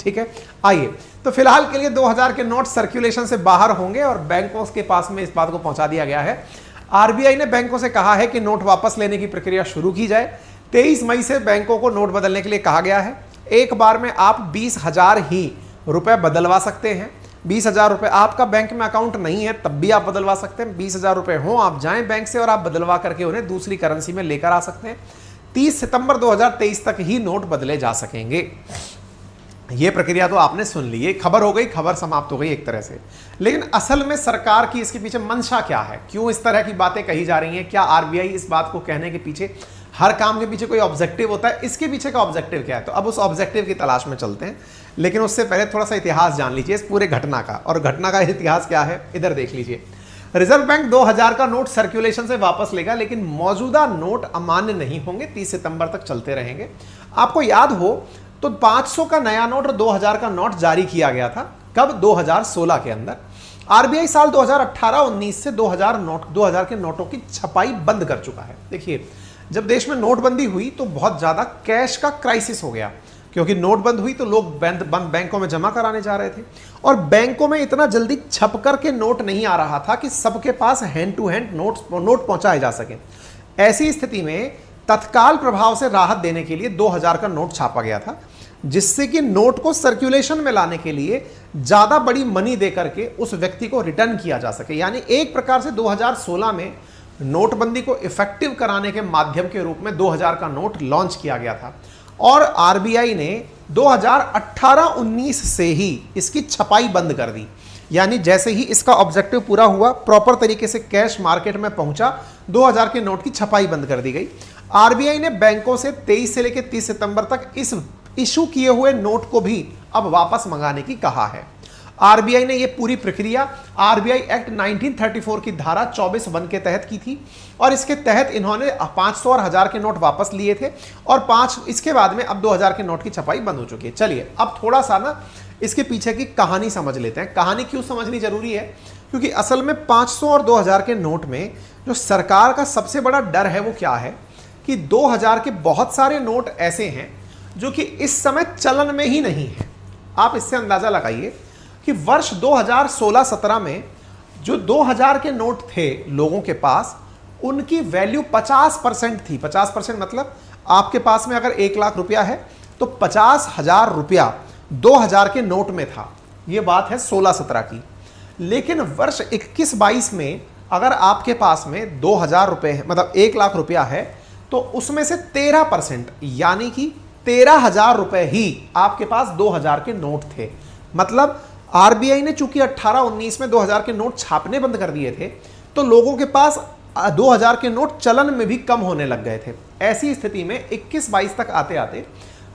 ठीक है। आइए, तो फिलहाल के लिए 2000 के नोट सर्कुलेशन से बाहर होंगे और बैंकों के पास में इस बात को पहुंचा दिया गया है। आरबीआई ने बैंकों से कहा है कि नोट वापस लेने की प्रक्रिया शुरू की जाए। 23 मई से बैंकों को नोट बदलने के लिए कहा गया है। एक बार में आप 20,000 ही रुपए बदलवा सकते हैं। 20,000 रुपए, आपका बैंक में अकाउंट नहीं है तब भी आप बदलवा सकते हैं। 20,000 रुपए हो, आप जाएं बैंक से और आप बदलवा करके उन्हें दूसरी करेंसी में लेकर आ सकते हैं। 30 सितंबर 2023 तक ही नोट बदले जा सकेंगे। यह प्रक्रिया तो आपने सुन ली, खबर हो गई, खबर समाप्त हो गई एक तरह से। लेकिन असल में सरकार की इसके पीछे मंशा क्या है, क्यों इस तरह की बातें कही जा रही हैं? क्या आरबीआई इस बात को कहने के पीछे, हर काम के पीछे कोई ऑब्जेक्टिव होता है, इसके पीछे का ऑब्जेक्टिव क्या है? तो अब उस ऑब्जेक्टिव की तलाश में चलते हैं। लेकिन उससे पहले थोड़ा सा इतिहास जान लीजिए इस पूरे घटना का। और घटना का इतिहास क्या है, इधर देख लीजिए। रिजर्व बैंक 2000 का नोट सर्कुलेशन से वापस लेगा, लेकिन मौजूदा नोट अमान्य नहीं होंगे, 30 सितंबर तक चलते रहेंगे। आपको याद हो तो 500 का नया नोट और 2000 का नोट जारी किया गया था। कब? 2016 के अंदर। आरबीआई साल 2018-19 से 2000 के नोटों की छपाई बंद कर चुका है। देखिए, जब देश में नोटबंदी हुई तो बहुत ज्यादा कैश का क्राइसिस हो गया, क्योंकि नोट बंद हुई तो लोग बैंकों में जमा कराने जा रहे थे और बैंकों में इतना जल्दी छप करके नोट नहीं आ रहा था कि सबके पास हैंड टू हैंड नोट पहुंचाए जा सके। ऐसी स्थिति में तत्काल प्रभाव से राहत देने के लिए 2000 का नोट छापा गया था, जिससे कि नोट को सर्कुलेशन में लाने के लिए ज्यादा बड़ी मनी देकर के उस व्यक्ति को रिटर्न किया जा सके। यानी एक प्रकार से 2016 में नोटबंदी को इफेक्टिव कराने के माध्यम के रूप में 2000 का नोट लॉन्च किया गया था और आरबीआई ने 2018-19 से ही इसकी छपाई बंद कर दी। यानी जैसे ही इसका ऑब्जेक्टिव पूरा हुआ, प्रॉपर तरीके से कैश मार्केट में पहुंचा, 2000 के नोट की छपाई बंद कर दी गई। आरबीआई ने बैंकों से 23 से लेकर 30 सितंबर तक इस इशू किए हुए नोट को भी अब वापस मंगाने की कहा है। आरबीआई ने यह पूरी प्रक्रिया आरबीआई एक्ट 1934 की धारा 24(1) के तहत की थी और इसके तहत इन्होंने 500 और 1000 के नोट वापस लिए थे और इसके बाद में अब 2000 के नोट की छपाई बंद हो चुकी है। चलिए अब थोड़ा सा ना इसके पीछे की कहानी समझ लेते हैं। कहानी क्यों समझनी जरूरी है? क्योंकि असल में 500 और 2000 के नोट में जो सरकार का सबसे बड़ा डर है वो क्या है कि 2000 के बहुत सारे नोट ऐसे हैं जो कि इस समय चलन में ही नहीं है। आप इससे अंदाजा लगाइए कि वर्ष 2016-17 में जो 2000 के नोट थे लोगों के पास, उनकी वैल्यू 50% थी। 50% मतलब आपके पास में अगर 1 लाख रुपया है तो 50,000 रुपया 2000 के नोट में था। यह बात है 16-17 की। लेकिन वर्ष 21-22 में अगर आपके पास में 2000 रुपए है, मतलब 1 लाख रुपया है, तो उसमें से 13% यानी कि 13,000 रुपए ही आपके पास 2000 के नोट थे। मतलब आरबीआई ने चूंकि 18-19 में 2000 के नोट छापने बंद कर दिए थे, तो लोगों के पास 2000 के नोट चलन में भी कम होने लग गए थे। ऐसी स्थिति में 21-22 तक आते आते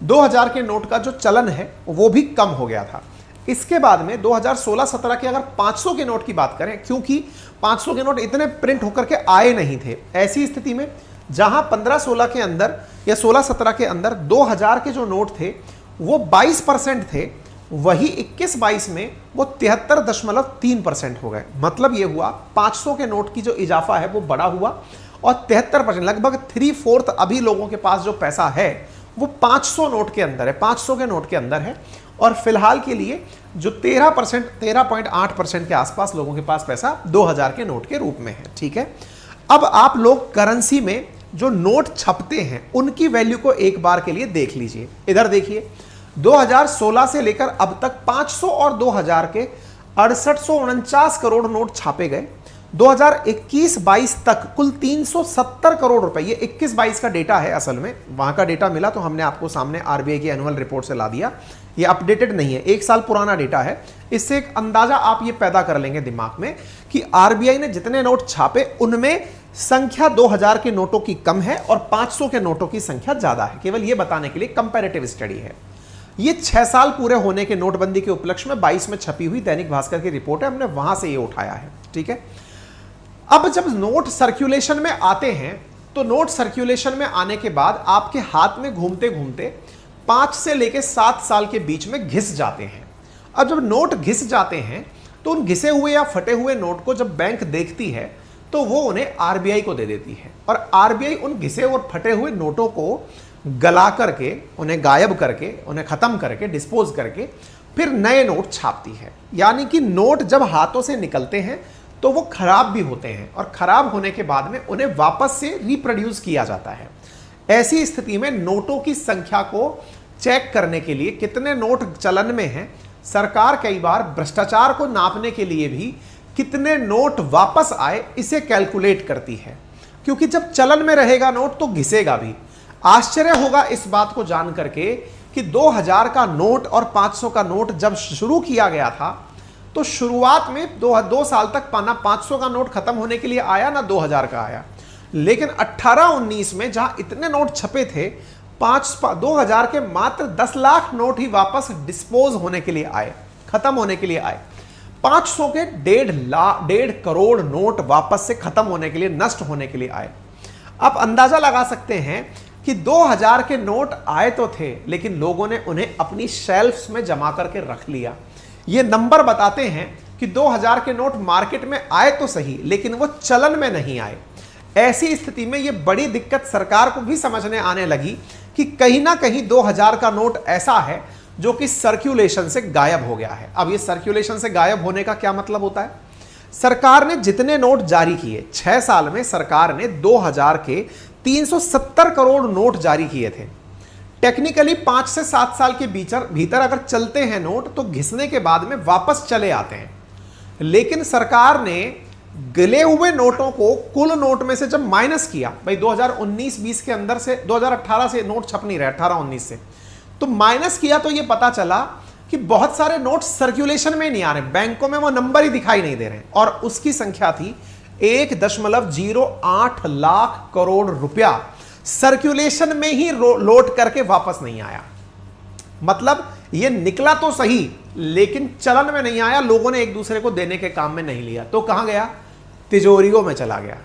2000 के नोट का जो चलन है वो भी कम हो गया था। इसके बाद में 2016-17 के अगर 500 के नोट की बात करें, क्योंकि 500 के नोट इतने प्रिंट होकर के आए नहीं थे, ऐसी स्थिति में जहां 15-16 के अंदर या 16-17 के अंदर 2000 के जो नोट थे वो 22% थे, वही 21-22 में वो 73.3% हो गए। मतलब ये हुआ 500 के नोट की जो इजाफा है वो बड़ा हुआ और 73%, लगभग 3/4 अभी लोगों के पास जो पैसा है वो 500 नोट के अंदर है, 500 के नोट के अंदर है। और फिलहाल के लिए जो 13.8% के आसपास लोगों के पास पैसा 2000 के नोट के रूप में है। ठीक है, अब आप लोग करेंसी में जो नोट छपते हैं उनकी वैल्यू को एक बार के लिए देख लीजिए। इधर देखिए, 2016 से लेकर अब तक 500 और 2000 के 6849 करोड़ नोट छापे गए। 2021-22 तक कुल 370 करोड़ रुपए, ये 21-22 का डेटा है, असल में वहां का डेटा मिला तो हमने आपको सामने आरबीआई की एनुअल रिपोर्ट से ला दिया। ये अपडेटेड नहीं है, 1 साल पुराना डेटा है। इससे एक अंदाजा आप ये पैदा कर लेंगे दिमाग में कि आरबीआई ने जितने नोट छापे उनमें संख्या 2000 के नोटों की कम है और 500 के नोटों की संख्या ज्यादा है। केवल ये बताने के लिए कंपैरेटिव स्टडी है। ये 6 साल पूरे होने के नोटबंदी के उपलक्ष्य में 22 में छपी हुई दैनिक भास्कर की रिपोर्ट है, हमने वहां से ये उठाया है। ठीक है, अब जब नोट सर्कुलेशन में आते हैं तो नोट सर्कुलेशन में आने के बाद आपके हाथ में घूमते घूमते 5 से लेकर 7 साल के बीच में घिस जाते हैं। अब जब नोट घिस जाते हैं तो उन घिसे हुए या फटे हुए नोट को जब बैंक देखती है तो वो उन्हें आरबीआई को दे देती है और आरबीआई उन घिसे और फटे हुए नोटों को गला करके, उन्हें गायब करके, उन्हें खत्म करके, डिस्पोज करके फिर नए नोट छापती है। यानी कि नोट जब हाथों से निकलते हैं तो वो खराब भी होते हैं और खराब होने के बाद में उन्हें वापस से रिप्रोड्यूस किया जाता है। ऐसी स्थिति में नोटों की संख्या को चेक करने के लिए, कितने नोट चलन में हैं, सरकार कई बार भ्रष्टाचार को नापने के लिए भी कितने नोट वापस आए इसे कैलकुलेट करती है, क्योंकि जब चलन में रहेगा नोट तो घिसेगा भी। आश्चर्य होगा इस बात को जान करके कि 2000 का नोट और 500 का नोट जब शुरू किया गया था तो शुरुआत में 2 साल तक पाना 500 का नोट खत्म होने के लिए आया ना 2000 का आया, लेकिन 18-19 में जहां इतने नोट छपे थे 2000 के मात्र 10 लाख नोट ही वापस डिस्पोज होने के लिए आए, खत्म होने के लिए आए। 500 के 1.5 करोड़ नोट वापस से खत्म होने के लिए, नष्ट होने के लिए आए। आप अंदाजा लगा सकते हैं कि 2000 के नोट आए तो थे, लेकिन लोगों ने उन्हें अपनी शेल्फ्स में जमा करके रख लिया। ये नंबर बताते हैं कि 2000 के नोट मार्केट में आए तो सही, लेकिन वो चलन में नहीं आए। ऐसी स्थिति में ये बड़ी दिक्कत सरकार को भी समझने आने लगी कि कहीं ना कहीं 2000 का नोट ऐसा है जो कि सर्कुलेशन से गायब हो गया है। अब ये सर्कुलेशन से गायब होने का क्या मतलब होता है? सरकार ने जितने नोट जारी किए, 6 साल में सरकार ने 2000 के 370 करोड़ नोट जारी किए थे। टेक्निकली 5 से 7 साल के भीतर अगर चलते हैं नोट तो घिसने के बाद में वापस चले आते हैं, लेकिन सरकार ने गिले हुए नोटों को कुल नोट में से जब माइनस किया, भाई 2019-20 के अंदर से 2018 से नोट छप नहीं रहे, 18-19 से तो माइनस किया, तो ये पता चला कि बहुत सारे नोट सर्कुलेशन में नहीं आ रहे, बैंकों में वो नंबर ही दिखाई नहीं दे रहे, और उसकी संख्या थी 1.08 लाख करोड़ रुपया सर्कुलेशन में ही लौट करके वापस नहीं आया। मतलब ये निकला तो सही लेकिन चलन में नहीं आया, लोगों ने एक दूसरे को देने के काम में नहीं लिया, तो कहां गया? तिजोरियों में चला गया।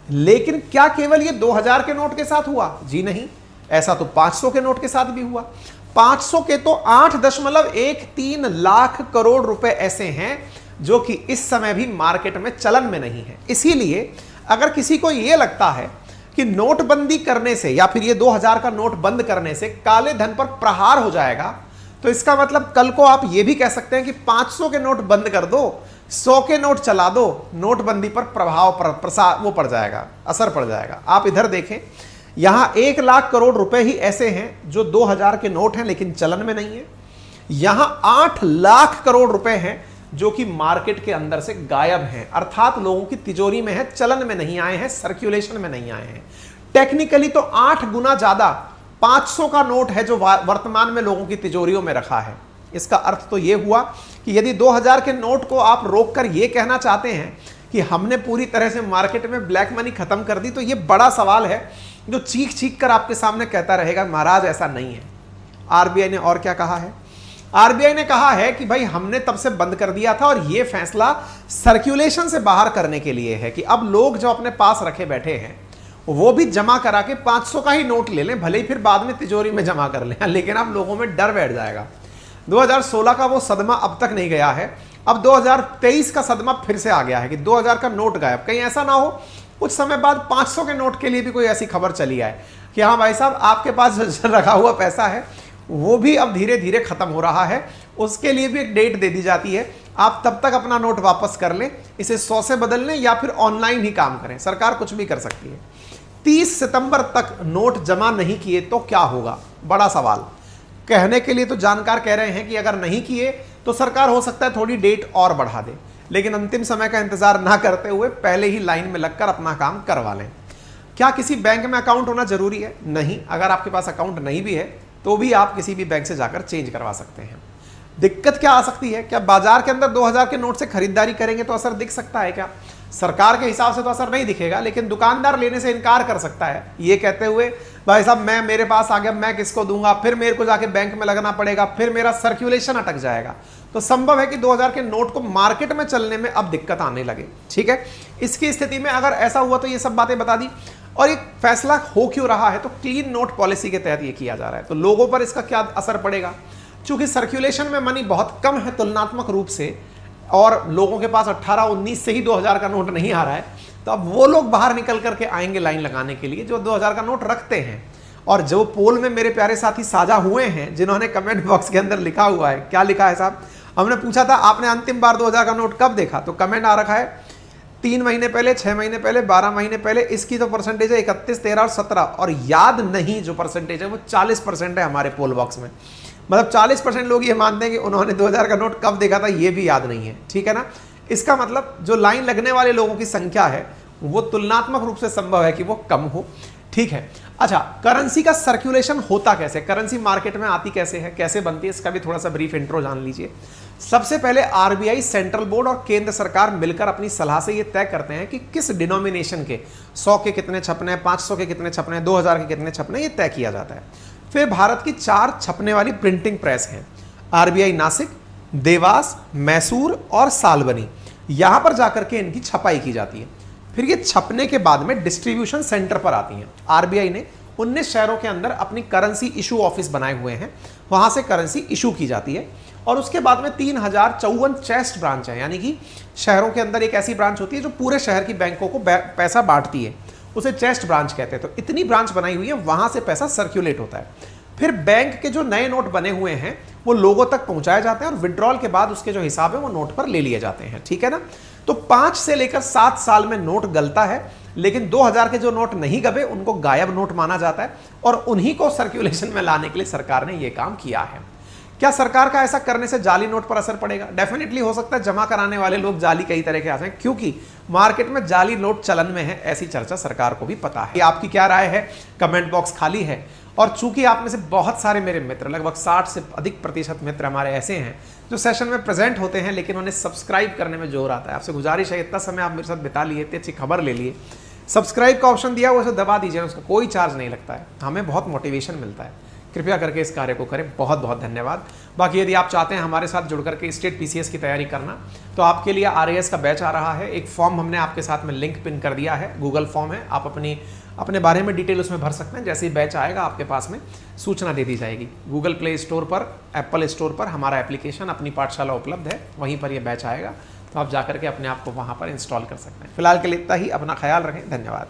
लेकिन क्या केवल ये 2000 के नोट के साथ हुआ? जी नहीं, ऐसा तो 500 के नोट के साथ भी हुआ। 500 के तो 8.13 लाख करोड़ रुपए ऐसे हैं जो कि इस समय भी मार्केट में चलन में नहीं है। इसीलिए अगर किसी को यह लगता है कि नोटबंदी करने से या फिर ये 2000 का नोट बंद करने से काले धन पर प्रहार हो जाएगा, तो इसका मतलब कल को आप ये भी कह सकते हैं कि 500 के नोट बंद कर दो, 100 के नोट चला दो, नोटबंदी पर वो पड़ जाएगा, असर पड़ जाएगा। आप इधर देखें, यहां 1 लाख करोड़ रुपए ही ऐसे हैं जो 2000 के नोट हैं लेकिन चलन में नहीं है। यहां 8 लाख करोड़ रुपए हैं जो कि मार्केट के अंदर से गायब हैं, अर्थात लोगों की तिजोरी में है, चलन में नहीं आए हैं, सर्कुलेशन में नहीं आए हैं। टेक्निकली तो 8 गुना ज्यादा 500 का नोट है जो वर्तमान में लोगों की तिजोरियों में रखा है। इसका अर्थ तो यह हुआ कि यदि 2000 के नोट को आप रोककर यह कहना चाहते हैं कि हमने पूरी तरह से मार्केट में ब्लैक मनी खत्म कर दी, तो यह बड़ा सवाल है जो चीख चीख कर आपके सामने कहता रहेगा महाराज ऐसा नहीं है। आरबीआई ने और क्या कहा है? आरबीआई ने कहा है कि भाई हमने तब से बंद कर दिया था और यह फैसला सर्कुलेशन से बाहर करने के लिए है कि अब लोग जो अपने पास रखे बैठे हैं वो भी जमा करा के 500 का ही नोट ले लें, भले ही फिर बाद में तिजोरी में जमा कर लें, लेकिन अब लोगों में डर बैठ जाएगा। 2016 का वो सदमा अब तक नहीं गया है, अब 2023 का सदमा फिर से आ गया है कि 2000 का नोट गायब। कहीं ऐसा ना हो कुछ समय बाद 500 के नोट के लिए भी कोई ऐसी खबर चली आए कि हाँ भाई साहब आपके पास रखा हुआ पैसा है वो भी अब धीरे धीरे खत्म हो रहा है, उसके लिए भी एक डेट दे दी जाती है, आप तब तक अपना नोट वापस कर लें, इसे 100 से बदल लें या फिर ऑनलाइन ही काम करें। सरकार कुछ भी कर सकती है। 30 सितंबर तक नोट जमा नहीं किए तो क्या होगा? बड़ा सवाल। कहने के लिए तो जानकार कह रहे हैं कि अगर नहीं किए तो सरकार हो सकता है थोड़ी डेट और बढ़ा दे, लेकिन अंतिम समय का इंतजार ना करते हुए पहले ही लाइन में लगकर अपना काम करवा लें। क्या किसी बैंक में अकाउंट होना जरूरी है? नहीं। अगर आपके पास अकाउंट नहीं भी है तो भी आप किसी भी बैंक से जाकर चेंज करवा सकते हैं। दिक्कत क्या आ सकती है? क्या बाजार के अंदर 2000 के नोट से खरीदारी करेंगे तो असर दिख सकता है क्या? सरकार के हिसाब से तो असर नहीं दिखेगा, लेकिन दुकानदार लेने से इनकार कर सकता है ये कहते हुए भाई साहब मैं मेरे पास आ गया, मैं किसको दूंगा, फिर मेरे को जाके बैंक में लगना पड़ेगा, फिर मेरा सर्कुलेशन अटक जाएगा। तो संभव है कि 2000 के नोट को मार्केट में चलने में अब दिक्कत आने लगे। ठीक है, इसकी स्थिति में अगर ऐसा हुआ तो ये सब बातें बता दी। और एक फैसला हो क्यों रहा है? तो क्लीन नोट पॉलिसी के तहत ये किया जा रहा है। तो लोगों पर इसका क्या असर पड़ेगा? चूंकि सर्कुलेशन में मनी बहुत कम है तुलनात्मक रूप से, और लोगों के पास 18-19 से ही 2000 का नोट नहीं आ रहा है, तो अब वो लोग बाहर निकल करके आएंगे लाइन लगाने के लिए जो 2000 का नोट रखते हैं, और जो पोल में मेरे प्यारे साथी साझा हुए हैं, जिन्होंने कमेंट बॉक्स के अंदर लिखा हुआ है, क्या लिखा है साहब, हमने पूछा था आपने अंतिम बार 2000 का नोट कब देखा, तो कमेंट आ रखा है 3 महीने पहले, 6 महीने पहले, 12 महीने पहले। इसकी तो परसेंटेज है 31, 13 और 17, और याद नहीं जो परसेंटेज है वो 40% है हमारे पोल बॉक्स में। मतलब 40% लोग ये मानते हैं कि उन्होंने 2000 का नोट कब देखा था, ये भी याद नहीं है। ठीक है ना, इसका मतलब जो लाइन लगने वाले लोगों की संख्या है वो तुलनात्मक रूप से संभव है कि वो कम हो। ठीक है, अच्छा, करेंसी का सर्कुलेशन होता कैसे, करेंसी मार्केट में आती कैसे है, कैसे बनती है, इसका भी थोड़ा सा ब्रीफ इंट्रो जान लीजिए। सबसे पहले आरबीआई, सेंट्रल बोर्ड और केंद्र सरकार मिलकर अपनी सलाह से ये तय करते हैं कि किस डिनोमिनेशन के 100 के कितने छपने हैं, 500 के कितने छपने हैं, 2000 के कितने छपने हैं, ये तय किया जाता है। फिर भारत की 4 छपने वाली प्रिंटिंग प्रेस हैं, आरबीआई नासिक, देवास, मैसूर और सालबनी। यहां पर जाकर के इनकी छपाई की जाती है। फिर ये छपने के बाद में डिस्ट्रीब्यूशन सेंटर पर आती हैं। आरबीआई ने 19 शहरों के अंदर अपनी करेंसी इशू ऑफिस बनाए हुए हैं, वहां से करेंसी इशू की जाती है। और उसके बाद में 3054 चेस्ट ब्रांच है, यानी कि शहरों के अंदर एक ऐसी ब्रांच होती है जो पूरे शहर की बैंकों को पैसा बांटती है, उसे चेस्ट ब्रांच कहते हैं। तो इतनी ब्रांच बनाई हुई है, वहां से पैसा सर्कुलेट होता है। फिर बैंक के जो नए नोट बने हुए हैं वो लोगों तक पहुंचाए जाते हैं और विड्रॉल के बाद उसके जो हिसाब है वो नोट पर ले लिए जाते हैं। ठीक है ना, तो 5 से लेकर 7 साल में नोट गलता है, लेकिन 2000 के जो नोट नहीं गए उनको गायब नोट माना जाता है, और उन्हीं को सर्कुलेशन में लाने के लिए सरकार ने यह काम किया है। क्या सरकार का ऐसा करने से जाली नोट पर असर पड़ेगा? डेफिनेटली हो सकता है। जमा कराने वाले लोग जाली कई तरह के आते हैं, क्योंकि मार्केट में जाली नोट चलन में है, ऐसी चर्चा सरकार को भी पता है। आपकी क्या राय है? कमेंट बॉक्स खाली है। और चूंकि आप में से बहुत सारे मेरे मित्र, लगभग 60 से अधिक प्रतिशत मित्र हमारे ऐसे हैं जो सेशन में प्रेजेंट होते हैं, लेकिन उन्हें सब्सक्राइब करने में जोर आता है। आपसे गुजारिश है, इतना समय आप मेरे साथ बिता लिए, इतनी अच्छी खबर ले लिए, सब्सक्राइब का ऑप्शन दिया हुआ उसे दबा दीजिए, उसका कोई चार्ज नहीं लगता है, हमें बहुत मोटिवेशन मिलता है। कृपया करके इस कार्य को करें। बहुत बहुत धन्यवाद। बाकी यदि आप चाहते हैं हमारे साथ जुड़ करके स्टेट पीसीएस की तैयारी करना, तो आपके लिए आरएएस का बैच आ रहा है। एक फॉर्म हमने आपके साथ में लिंक पिन कर दिया है, गूगल फॉर्म है, आप अपने बारे में डिटेल उसमें भर सकते हैं। जैसे ही बैच आएगा आपके पास में सूचना दे दी जाएगी। गूगल प्ले स्टोर पर, एप्पल स्टोर पर हमारा एप्लीकेशन अपनी पाठशाला उपलब्ध है, वहीं पर यह बैच आएगा, तो आप जाकर के अपने आप को वहाँ पर इंस्टॉल कर सकते हैं। फिलहाल के लिए इतना ही। अपना ख्याल रखें। धन्यवाद।